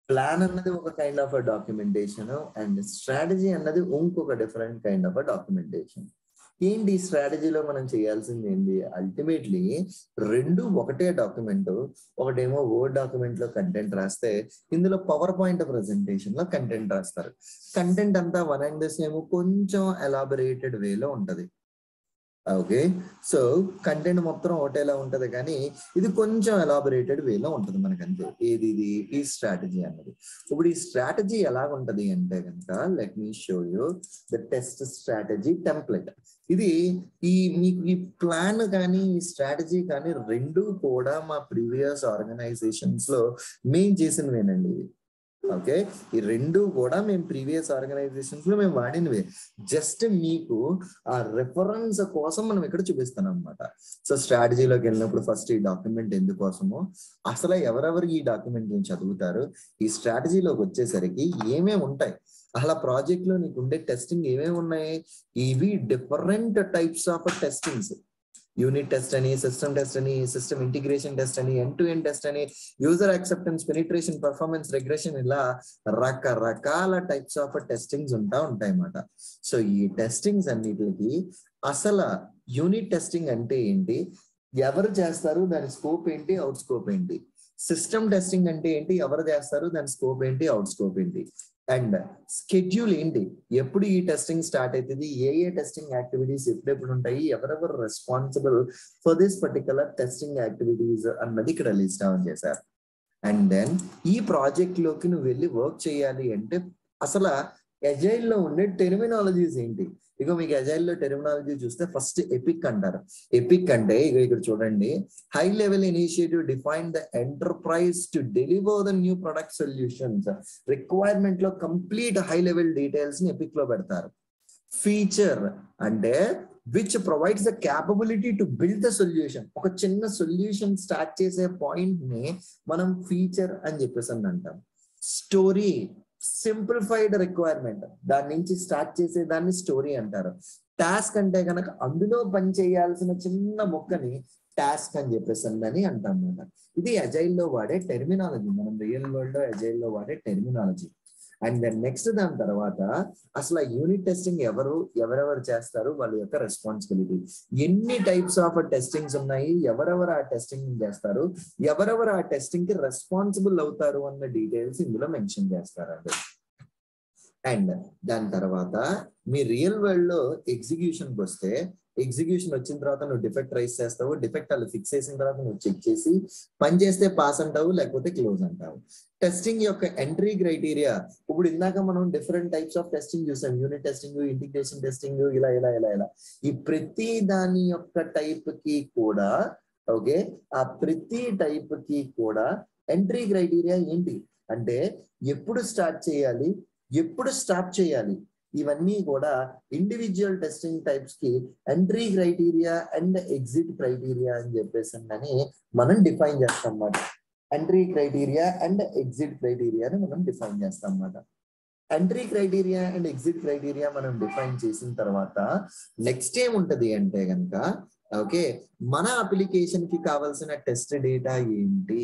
Plan అన్నది ఒక kind of documentation and strategy అన్నది ఇంకొక డిఫరెంట్ కైండ్ ఆఫ్ డాక్యుమెంటేషన్. ఏంటి స్ట్రాటజీలో మనం చేయాల్సింది ఏంటి? అల్టిమేట్లీ రెండు ఒకటే డాక్యుమెంట్. ఒకటేమో వర్డ్ డాక్యుమెంట్ లో కంటెంట్ రాస్తే, ఇందులో పవర్ పాయింట్ ప్రెజెంటేషన్ లో కంటెంట్ రాస్తారు. కంటెంట్ అంతా వన్ అండ్ ద సేమ్, కొంచెం ఎలాబొరేటెడ్ వేలో ఉంటది. ఓకే, సో కంటెంట్ మొత్తం ఒకటేలా ఉంటది, కానీ ఇది కొంచెం ఎలాబొరేటెడ్ వేలో ఉంటది మనకంతే. ఇది ఈ స్ట్రాటజీ అన్నది. ఇప్పుడు ఈ స్ట్రాటజీ ఎలా ఉంటది అంటే కనుక, let me show you the test strategy template. ఇది మీకు ఈ ప్లాన్ కానీ ఈ స్ట్రాటజీ కానీ రెండు కూడా మా ప్రీవియస్ ఆర్గనైజేషన్స్ లో మేము చేసినవేనండి. ఓకే, ఈ రెండు కూడా మేము ప్రీవియస్ ఆర్గనైజేషన్స్ లో మేము వాడినవే. జస్ట్ మీకు ఆ రెఫరెన్స్ కోసం మనం ఇక్కడ చూపిస్తాం అనమాట. సో స్ట్రాటజీలోకి వెళ్ళినప్పుడు ఫస్ట్ ఈ డాక్యుమెంట్ ఎందుకోసమో, అసలు ఎవరెవరు ఈ డాక్యుమెంట్ ని చదువుతారు, ఈ స్ట్రాటజీలోకి వచ్చేసరికి ఏమేమి ఉంటాయి, అసలు ప్రాజెక్ట్ లో నీకు ఉండే టెస్టింగ్ ఏమేమి ఉన్నాయి, ఇవి different types of testings. Unit test అని, సిస్టమ్ టెస్ట్ అని, సిస్టమ్ ఇంటిగ్రేషన్ టెస్ట్ అని, ఎండ్ టు ఎండ్ టెస్ట్ అని, user acceptance, penetration, performance, regression, ఇలా రకరకాల టైప్స్ ఆఫ్ టెస్టింగ్స్ ఉంటాయి అన్నమాట. సో ఈ టెస్టింగ్స్ అన్నిటికి అసలు యూనిట్ టెస్టింగ్ అంటే ఏంటి, ఎవరు చేస్తారు, దాని స్కోప్ ఏంటి, అవుట్ స్కోప్ ఏంటి, సిస్టమ్ టెస్టింగ్ అంటే ఏంటి, ఎవరు చేస్తారు, దాని స్కోప్ ఏంటి, అవుట్ స్కోప్ ఏంటి, అండ్ స్కెడ్యూల్ ఏంటి, ఎప్పుడు ఈ టెస్టింగ్ స్టార్ట్ అవుతుంది, ఏ టెస్టింగ్ యాక్టివిటీస్ ఎప్పుడెప్పుడు ఉంటాయి, ఎవరెవరు responsible for this particular testing activities అన్నది ఇక్కడ లిస్ట్ డౌన్ చేశారు. అండ్ దెన్ ఈ ప్రాజెక్ట్ లోకి నువ్వు వెళ్ళి వర్క్ చేయాలి అంటే అసలు అజైల్ లో ఉండే టెర్మినాలజీస్ ఏంటి. ఇక మీకు అజైల్ లో టెర్మినాలజీ చూస్తే ఫస్ట్ ఎపిక్ అంటారు. ఎపిక్ అంటే ఇక్కడ చూడండి, high level initiative define the enterprise to deliver the new product solutions. Requirement లో కంప్లీట్ హై లెవెల్ డీటెయిల్స్ ని ఎపిక్ లో పెడతారు. ఫీచర్ అంటే which provides the capability to build the solution. ఒక చిన్న సొల్యూషన్ స్టార్ట్ చేసే పాయింట్ ని మనం ఫీచర్ అని చెప్పేసి అంటాం. స్టోరీ, సింప్లిఫైడ్ రిక్వైర్మెంట్, దాని నుంచి స్టార్ట్ చేసే దాన్ని స్టోరీ అంటారు. టాస్క్ అంటే కనుక అందులో పని చేయాల్సిన చిన్న మొక్కని టాస్క్ అని చెప్పేసి అని అంటాం అన్నమాట. ఇది అజైల్ లో వాడే టెర్మినాలజీ, మనం రియల్ వరల్డ్ లో అజైల్ లో వాడే టెర్మినాలజీ. అండ్ దెన్ నెక్స్ట్ దాని తర్వాత అసలు యూనిట్ టెస్టింగ్ ఎవరెవరు చేస్తారు, వాళ్ళ యొక్క రెస్పాన్సిబిలిటీ, ఎన్ని టైప్స్ ఆఫ్ టెస్టింగ్స్ ఉన్నాయి, ఎవరెవరు ఆ టెస్టింగ్ చేస్తారు, ఎవరెవరు ఆ టెస్టింగ్ కి రెస్పాన్సిబుల్ అవుతారు అన్న డీటెయిల్స్ ఇందులో మెన్షన్ చేస్తారండి. అండ్ దాని తర్వాత మీ రియల్ వరల్డ్ లో ఎగ్జిక్యూషన్కి వస్తే, ఎగ్జిక్యూషన్ వచ్చిన తర్వాత నువ్వు డిఫెక్ట్ రైస్ చేస్తావు, డిఫెక్ట్ వాళ్ళు ఫిక్స్ చేసిన తర్వాత నువ్వు చెక్ చేసి పని చేస్తే పాస్ అంటావు, లేకపోతే క్లోజ్ అంటావు. టెస్టింగ్ యొక్క ఎంట్రీ క్రైటీరియా, ఇప్పుడు ఇందాక మనం డిఫరెంట్ టైప్స్ ఆఫ్ టెస్టింగ్ చూసాం, యూనిట్ టెస్టింగ్, ఇంటిగ్రేషన్ టెస్టింగ్, ఇలా ఇలా ఇలా ఇలా. ఈ ప్రతి దాని యొక్క టైప్ కి కూడా, ఓకే, ఆ ప్రతి టైప్ కి కూడా ఎంట్రీ క్రైటీరియా ఏంటి అంటే ఎప్పుడు స్టార్ట్ చేయాలి, ఎప్పుడు స్టాప్ చేయాలి, ఇవన్నీ కూడా ఇండివిజువల్ టెస్టింగ్ టైప్స్ కి entry criteria and exit criteria అని చెప్పేసి అని మనం డిఫైన్ చేస్తాం అన్నమాట. ఎంట్రీ క్రైటీరియా అండ్ ఎగ్జిట్ క్రైటీరియాని మనం డిఫైన్ చేస్తాం అన్నమాట. Entry criteria and exit criteria మనం డిఫైన్ చేసిన తర్వాత నెక్స్ట్ ఏముంటది అంటే కనుక, ఓకే, మన అప్లికేషన్ కి కావాల్సిన టెస్ట్ డేటా ఏంటి,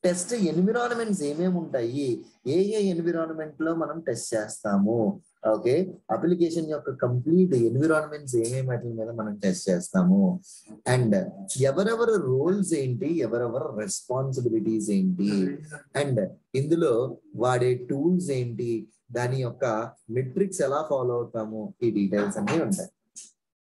టెస్ట్ ఎన్విరాన్మెంట్స్ ఏమేమి ఉంటాయి, ఏ ఎన్విరాన్మెంట్ లో మనం టెస్ట్ చేస్తాము, ఓకే, అప్లికేషన్ యొక్క కంప్లీట్ ఎన్విరాన్మెంట్స్ ఏమేమి వాటి మీద మనం టెస్ట్ చేస్తాము, అండ్ ఎవరెవరు రోల్స్ ఏంటి, ఎవరెవరు రెస్పాన్సిబిలిటీస్ ఏంటి, అండ్ ఇందులో వాడే టూల్స్ ఏంటి, దాని యొక్క మెట్రిక్స్ ఎలా ఫాలో అవుతాము, ఈ డీటెయిల్స్ అన్ని ఉంటాయి.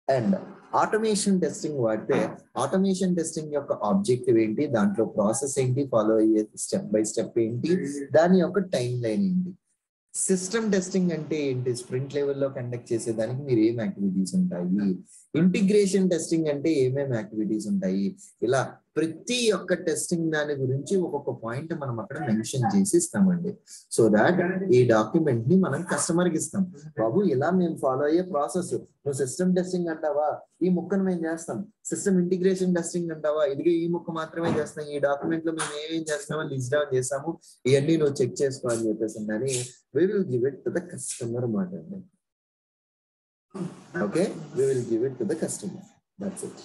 అండ్ ఆటోమేషన్ టెస్టింగ్ వాడితే ఆటోమేషన్ టెస్టింగ్ యొక్క ఆబ్జెక్టివ్ ఏంటి, దాంట్లో ప్రాసెస్ ఏంటి, ఫాలో అయ్యే స్టెప్ బై స్టెప్ ఏంటి, దాని యొక్క టైం లైన్ ఏంటి. సిస్టమ్ టెస్టింగ్ అంటే ఏంటి, స్ప్రింట్ లెవెల్లో కండక్ట్ చేసేదానికి మీరు ఏం యాక్టివిటీస్ ఉంటాయి. ఇంటిగ్రేషన్ టెస్టింగ్ అంటే ఏమేమి యాక్టివిటీస్ ఉంటాయి. ఇలా ప్రతి ఒక్క టెస్టింగ్ దాని గురించి ఒక్కొక్క పాయింట్ మనం అక్కడ మెన్షన్ చేసి ఇస్తామండి. సో దాట్ ఈ డాక్యుమెంట్ ని మనం కస్టమర్ కి ఇస్తాం. బాబు ఇలా మేము ఫాలో అయ్యే ప్రాసెస్, నువ్వు సిస్టమ్ టెస్టింగ్ అంటావా, ఈ ముక్కను మేము చేస్తాం. సిస్టమ్ ఇంటిగ్రేషన్ టెస్టింగ్ అంటావా, ఇదిగే ఈ ముక్క మాత్రమే చేస్తాం. ఈ డాక్యుమెంట్ లో మేము ఏమేం చేస్తామో లిస్ట్ డౌన్ చేస్తాము, ఇవన్నీ నువ్వు చెక్ చేసుకో అని చెప్పేసి అని we will give it to the customer మాట. Okay, we will give it to the customer. That's it.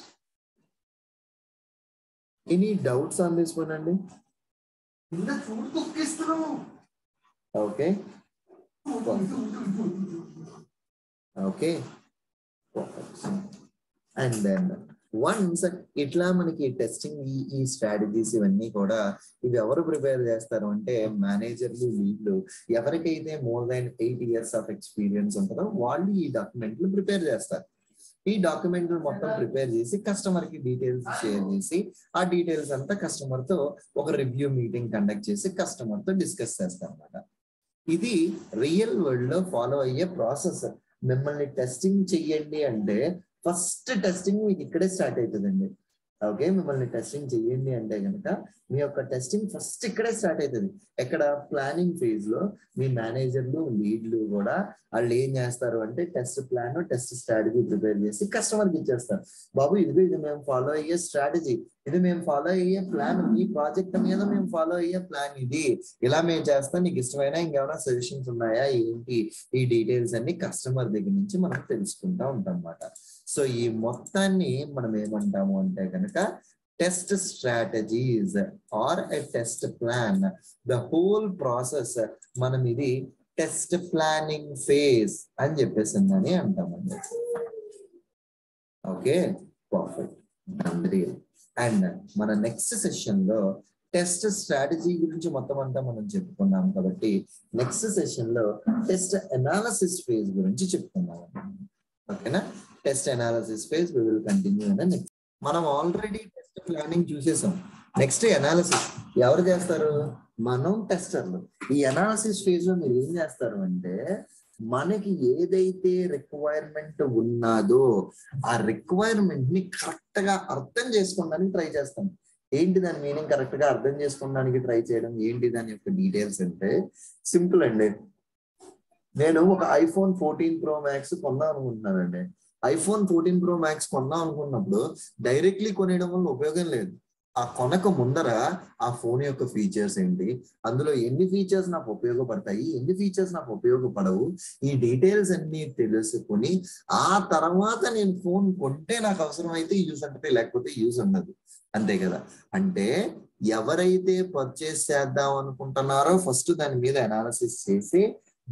Any doubts on this one అండి? Okay okay and then once ఇట్లా మనకి టెస్టింగ్ ఈ స్ట్రాటజీస్ ఇవన్నీ కూడా ఇవి ఎవరు ప్రిపేర్ చేస్తారు అంటే మేనేజర్లు, లీడ్లు, ఎవరికైతే more than 8 years of experience ఉంటుందో వాళ్ళు ఈ డాక్యుమెంట్లు ప్రిపేర్ చేస్తారు. ఈ డాక్యుమెంట్లు మొత్తం ప్రిపేర్ చేసి కస్టమర్ కి డీటెయిల్స్ షేర్ చేసి ఆ డీటెయిల్స్ అంతా కస్టమర్ తో ఒక రివ్యూ మీటింగ్ కండక్ట్ చేసి కస్టమర్ తో డిస్కస్ చేస్తారు అన్నమాట. ఇది రియల్ వరల్డ్ లో ఫాలో అయ్యే ప్రాసెస్. మిమ్మల్ని టెస్టింగ్ చెయ్యండి అంటే ఫస్ట్ టెస్టింగ్ మీకు ఇక్కడే స్టార్ట్ అవుతుందండి. ఓకే, మిమ్మల్ని టెస్టింగ్ చెయ్యండి అంటే కనుక మీ యొక్క టెస్టింగ్ ఫస్ట్ ఇక్కడే స్టార్ట్ అవుతుంది. ఎక్కడ? ప్లానింగ్ ఫేజ్ లో మీ మేనేజర్లు, లీడ్లు కూడా వాళ్ళు ఏం చేస్తారు అంటే test plan, test strategy prepare చేసి కస్టమర్కి ఇచ్చేస్తారు. బాబు ఇది మేము ఫాలో అయ్యే స్ట్రాటజీ, ఇది మేము ఫాలో అయ్యే ప్లాన్, ఈ ప్రాజెక్ట్ మీద మేము ఫాలో అయ్యే ప్లాన్ ఇది, ఇలా మేము చేస్తాం, నీకు ఇష్టమైన ఇంకేమైనా సజెషన్స్ ఉన్నాయా ఏంటి, ఈ డీటెయిల్స్ అన్ని కస్టమర్ దగ్గర నుంచి మనం తెలుసుకుంటా ఉంటాం అన్నమాట. సో ఈ మొత్తాన్ని మనం ఏమంటాము అంటే కనుక test strategies are a test plan. The whole process మనం ఇది టెస్ట్ ప్లానింగ్ ఫేజ్ అని చెప్పేసిందని అంటామండి. Okay, perfect. అండ్ మన నెక్స్ట్ సెషన్ లో టెస్ట్ స్ట్రాటజీ గురించి మొత్తం అంతా మనం చెప్పుకున్నాం కాబట్టి నెక్స్ట్ సెషన్ లో టెస్ట్ అనాలిసిస్ ఫేజ్ గురించి చెప్పుకున్నాం. ఓకేనా? Test analysis phase we will continue in the next. మనం ఆల్రెడీ టెస్ట్ ప్లానింగ్ చూసేసాం. నెక్స్ట్ అనాలిసిస్ ఎవరు చేస్తారు? మనం టెస్టర్లు. ఈ అనాలిసిస్ ఫేజ్ లో మీరు ఏం చేస్తారు అంటే మనకి ఏదైతే రిక్వైర్మెంట్ ఉన్నదో ఆ రిక్వైర్మెంట్ ని కరెక్ట్ గా అర్థం చేసుకోవడానికి ట్రై చేస్తాం. ఏంటి దాని మీనింగ్? కరెక్ట్ గా అర్థం చేసుకోవడానికి ట్రై చేయడం. ఏంటి దాని యొక్క డీటెయిల్స్ అంటే సింపుల్ అండి. నేను ఒక ఐఫోన్ 14 Pro Max కొన్నాను అనుకుంటున్నానండి. ఐఫోన్ 14 Pro Max కొన్నాం అనుకున్నప్పుడు డైరెక్ట్లీ కొనేయడం వల్ల ఉపయోగం లేదు. ఆ కొనక ముందర ఆ ఫోన్ యొక్క ఫీచర్స్ ఏంటి, అందులో ఎన్ని ఫీచర్స్ నాకు ఉపయోగపడతాయి, ఎన్ని ఫీచర్స్ నాకు ఉపయోగపడవు, ఈ డీటెయిల్స్ అన్ని తెలుసుకుని ఆ తర్వాత నేను ఫోన్ కొంటే నాకు అవసరం అయితే యూజ్ అంటే, లేకపోతే యూజ్ ఉండదు. అంతే కదా? అంటే ఎవరైతే పర్చేస్ చేద్దాం అనుకుంటున్నారో ఫస్ట్ దాని మీద అనాలిసిస్ చేసి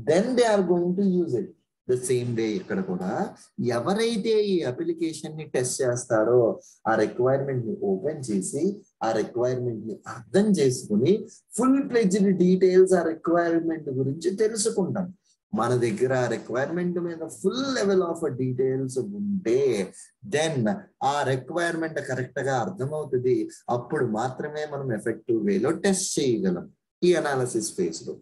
then they are going to use it. The same way ఇక్కడ కూడా ఎవరైతే ఈ అప్లికేషన్ ని టెస్ట్ చేస్తారో ఆ రిక్వైర్మెంట్ ని ఓపెన్ చేసి ఆ రిక్వైర్మెంట్ ని అర్థం చేసుకుని ఫుల్ ఫ్లెడ్జ్డ్ డీటెయిల్స్ ఆ రిక్వైర్మెంట్ గురించి తెలుసుకుంటాం. మన దగ్గర ఆ రిక్వైర్మెంట్ మీద ఫుల్ లెవెల్ ఆఫ్ డీటెయిల్స్ ఉంటే దెన్ ఆ రిక్వైర్మెంట్ కరెక్ట్ గా అర్థమవుతుంది. అప్పుడు మాత్రమే మనం ఎఫెక్టివ్ వేలో టెస్ట్ చేయగలం ఈ అనాలిసిస్ ఫేజ్ లో.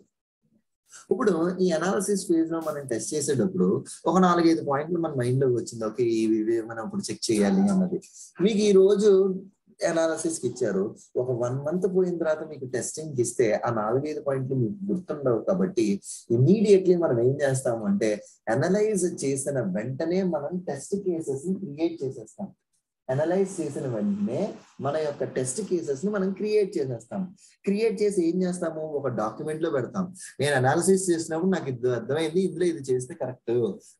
ఇప్పుడు ఈ అనాలిసిస్ ఫేజ్ లో మనం టెస్ట్ చేసేటప్పుడు ఒక 4-5 పాయింట్లు మన మైండ్ లోకి వచ్చింది. ఓకే, ఇవి మనం ఇప్పుడు చెక్ చేయాలి అన్నది. మీకు ఈ రోజు అనాలిసిస్ కి ఇచ్చారు, ఒక 1 month పోయిన తర్వాత మీకు టెస్టింగ్ ఇస్తే ఆ 4-5 పాయింట్లు మీకు గుర్తుండవు. కాబట్టి ఇమీడియట్లీ మనం ఏం చేస్తాము అంటే అనలైజ్ చేసిన వెంటనే మనం టెస్ట్ కేసెస్ ని క్రియేట్ చేసేస్తాం. అనలైజ్ చేసిన వెంటనే మన యొక్క టెస్ట్ కేసెస్ ని మనం క్రియేట్ చేసేస్తాం. క్రియేట్ చేసి ఏం చేస్తాము? ఒక డాక్యుమెంట్ లో పెడతాం. నేను అనాలిసిస్ చేసినప్పుడు నాకు ఇది అర్థమైంది, ఇందులో ఇది చేస్తే కరెక్ట్,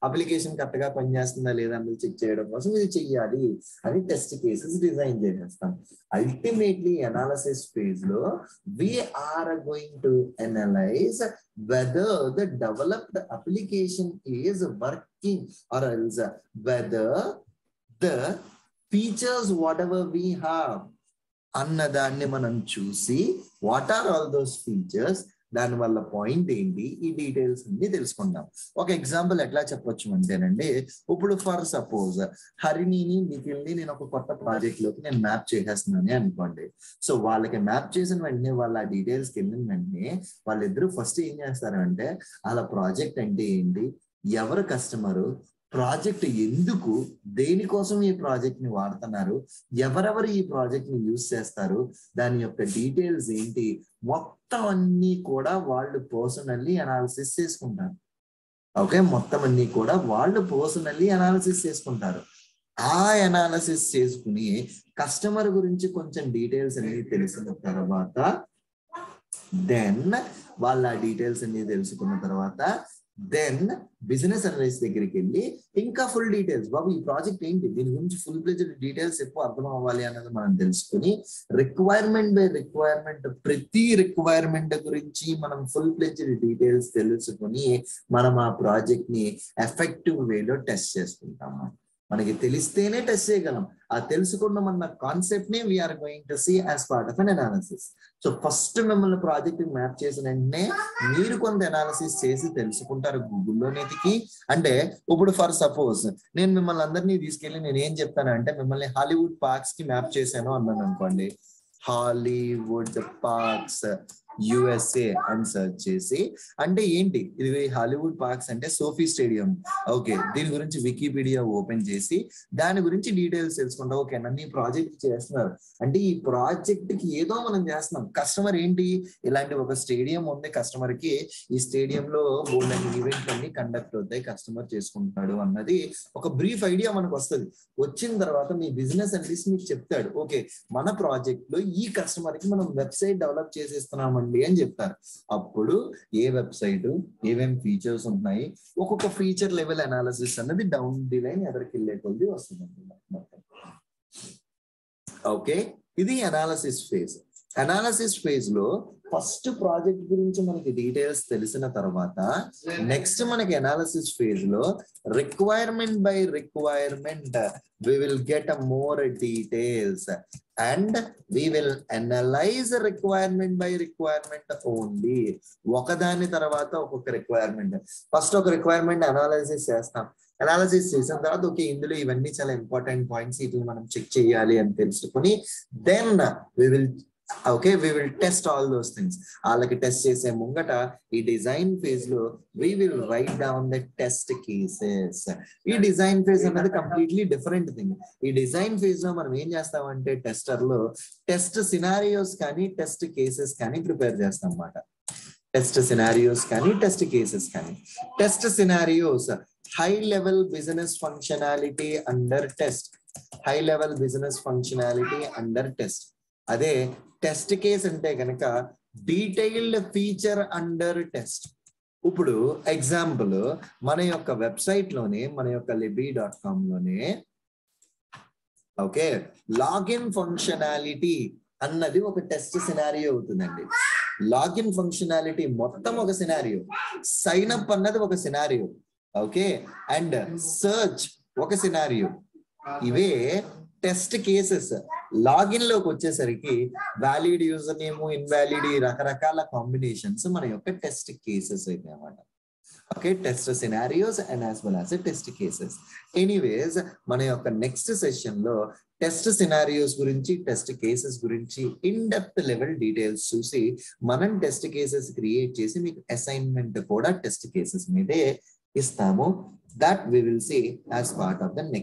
అప్లికేషన్ కరెక్ట్ గా పనిచేస్తుందా లేదా అన్నది చెక్ చేయడం కోసం ఇది చెయ్యాలి అని టెస్ట్ కేసెస్ డిజైన్ చేసేస్తాం. అల్టిమేట్లీ అనాలిసిస్ ఫేజ్ లో we're going to analyze whether the developed application is working or else whether the features whatever we have అన్నదాన్ని మనం చూసి what are all those features, దాని వల్ల పాయింట్ ఏంటి, ఈ డీటెయిల్స్ అన్ని తెలుసుకుంటాం. ఒక ఎగ్జాంపుల్ ఎట్లా చెప్పొచ్చు అంటేనండి, ఇప్పుడు ఫర్ సపోజ్ హరిణిని, నిఖిల్ని నేను ఒక కొత్త ప్రాజెక్ట్ లోకి నేను మ్యాప్ చేసేస్తున్నాను అనుకోండి. సో వాళ్ళకి మ్యాప్ చేసిన వెంటనే వాళ్ళ డీటెయిల్స్కి వెళ్ళిన వెంటనే వాళ్ళిద్దరూ ఫస్ట్ ఏం చేస్తారంటే వాళ్ళ ప్రాజెక్ట్ అంటే ఏంటి, ఎవరు కస్టమరు, ప్రాజెక్ట్ ఎందుకు, దేనికోసం ఈ ప్రాజెక్ట్ ని వాడుతున్నారు, ఎవరెవరు ఈ ప్రాజెక్ట్ ని యూజ్ చేస్తారు, దాని యొక్క డీటెయిల్స్ ఏంటి, మొత్తం అన్ని కూడా వాళ్ళు పర్సనల్లీ అనాలిసిస్ చేసుకుంటారు. ఓకే, మొత్తం అన్ని కూడా వాళ్ళు పర్సనల్లీ అనాలిసిస్ చేసుకుంటారు. ఆ అనాలిసిస్ చేసుకుని కస్టమర్ గురించి కొంచెం డీటెయిల్స్ అన్ని తెలిసిన తర్వాత దెన్ వాళ్ళ డీటెయిల్స్ అన్ని తెలుసుకున్న తర్వాత దెన్ బిజినెస్ అనలిస్ట్ దగ్గరికి వెళ్ళి ఇంకా ఫుల్ డీటెయిల్స్, బాబు ఈ ప్రాజెక్ట్ ఏంటి, దీని గురించి ఫుల్ ప్లెజ్డ్ డీటెయిల్స్ ఎక్కువ అర్థం అవ్వాలి అన్నది మనం తెలుసుకుని రిక్వైర్మెంట్ బై రిక్వైర్మెంట్ ప్రతి రిక్వైర్మెంట్ గురించి మనం ఫుల్ ప్లెజ్డ్ డీటెయిల్స్ తెలుసుకుని మనం ఆ ప్రాజెక్ట్ ని ఎఫెక్టివ్ వేలో టెస్ట్ చేసుకుంటాము. మనకి తెలిస్తేనే టెస్ట్ చేయగలం. ఆ తెలుసుకున్న మన కాన్సెప్ట్ ని we are going to see as part of an analysis. So first మిమ్మల్ని ప్రాజెక్ట్ మ్యాప్ చేసిన వెంటనే మీరు కొంత అనాలిసిస్ చేసి తెలుసుకుంటారు గూగుల్లో నెతికి. అంటే ఇప్పుడు ఫర్ సపోజ్ నేను మిమ్మల్ని అందరినీ తీసుకెళ్ళి నేను ఏం చెప్తానంటే మిమ్మల్ని హాలీవుడ్ పార్క్స్ కి మ్యాప్ చేశాను అన్నాను అనుకోండి. హాలీవుడ్ పార్క్స్ యుఎస్ఏ అని సర్చ్ చేసి, అంటే ఏంటి ఇది హాలీవుడ్ పార్క్స్ అంటే సోఫీ స్టేడియం, ఓకే దీని గురించి వికీపీడియా ఓపెన్ చేసి దాని గురించి డీటెయిల్స్ తెలుసుకుంటా. ఓకే నన్ను ఈ ప్రాజెక్ట్ చేస్తున్నారు అంటే ఈ ప్రాజెక్ట్ కి ఏదో మనం చేస్తున్నాం. కస్టమర్ ఏంటి, ఇలాంటి ఒక స్టేడియం ఉంది, కస్టమర్ కి ఈ స్టేడియంలో బోల్డ్ ఈవెంట్లు అన్ని కండక్ట్ అవుతాయి, కస్టమర్ చేసుకుంటాడు అన్నది ఒక బ్రీఫ్ ఐడియా మనకు వస్తుంది. వచ్చిన తర్వాత మీ బిజినెస్ అనలిస్ట్ మీకు చెప్తాడు, ఓకే మన ప్రాజెక్ట్ లో ఈ కస్టమర్ కి మనం వెబ్సైట్ డెవలప్ చేసేస్తున్నామండి అని చెప్తారు. అప్పుడు ఏ వెబ్సైట్ ఏమేమి ఫీచర్స్ ఉన్నాయి, ఒక్కొక్క ఫీచర్ లెవెల్ అనాలిసిస్ అన్నది డౌన్ ది లైన్ ఎదరికి వెళ్ళే కొద్ది వస్తుంది. ఓకే ఇది అనాలిసిస్ ఫేజ్. అనాలిసిస్ ఫేజ్ లో ఫస్ట్ ప్రాజెక్ట్ గురించి మనకి డీటెయిల్స్ తెలిసిన తర్వాత నెక్స్ట్ మనకి అనాలిసిస్ ఫేజ్ లో requirement by requirement we will get a more details and we will analyze requirement by requirement only. ఒకదాని తర్వాత ఒక్కొక్క రిక్వైర్మెంట్, ఫస్ట్ ఒక రిక్వైర్మెంట్ అనాలిసిస్ చేస్తాం. అనాలిసిస్ చేసిన తర్వాత ఓకే ఇందులో ఇవన్నీ చాలా ఇంపార్టెంట్ పాయింట్స్, ఇట్లా మనం చెక్ చేయాలి అని తెలుసుకుని then we will test all those things. వాళ్ళకి టెస్ట్ చేసే ముంగట ఈ డిజైన్ ఫేజ్ లో we will write down the test cases. ఈ డిజైన్ ఫేజ్ అనేది కంప్లీట్లీ డిఫరెంట్ థింగ్. ఈ డిజైన్ ఫేజ్ లో మనం ఏం చేస్తామంటే టెస్టర్ లో టెస్ట్ సినారియోస్ కానీ టెస్ట్ కేసెస్ కానీ ప్రిపేర్ చేస్తాం అన్నమాట. టెస్ట్ సినారియోస్ కానీ టెస్ట్ కేసెస్ కానీ. Test scenarios high level business functionality under test, high level business functionality under test. అదే టెస్ట్ కేస్ అంటే కనుక డీటెయిల్డ్ ఫీచర్ అండర్ టెస్ట్. ఇప్పుడు ఎగ్జాంపుల్ మన యొక్క వెబ్సైట్ లోనే మన యొక్క libby.com లోనే ఓకే లాగిన్ ఫంక్షనాలిటీ అన్నది ఒక టెస్ట్ సినారియో అవుతుందండి. లాగిన్ ఫంక్షనాలిటీ మొత్తం ఒక సినారియో, సైన్ అప్ అన్నది ఒక సినారియో, ఓకే అండ్ సర్చ్ ఒక సినారియో. ఇవే టెస్ట్ కేసెస్. లాగిన్ లోకి వచ్చేసరికి వ్యాలిడ్ యూజర్ నేమ్, ఇన్వాలిడ్, రకరకాల కాంబినేషన్స్ మన యొక్క టెస్ట్ కేసెస్ అయితే అన్నమాట. Okay test scenarios and as well as test cases. Anyways మన యొక్క నెక్స్ట్ సెషన్ లో టెస్ట్ సినారియోస్ గురించి టెస్ట్ కేసెస్ గురించి ఇన్ డెప్త్ లెవెల్ డీటెయిల్స్ చూసి మనం టెస్ట్ కేసెస్ క్రియేట్ చేసి మీకు అసైన్మెంట్ కూడా టెస్ట్ కేసెస్ మీదే ఇస్తాము. That we will see as part of the next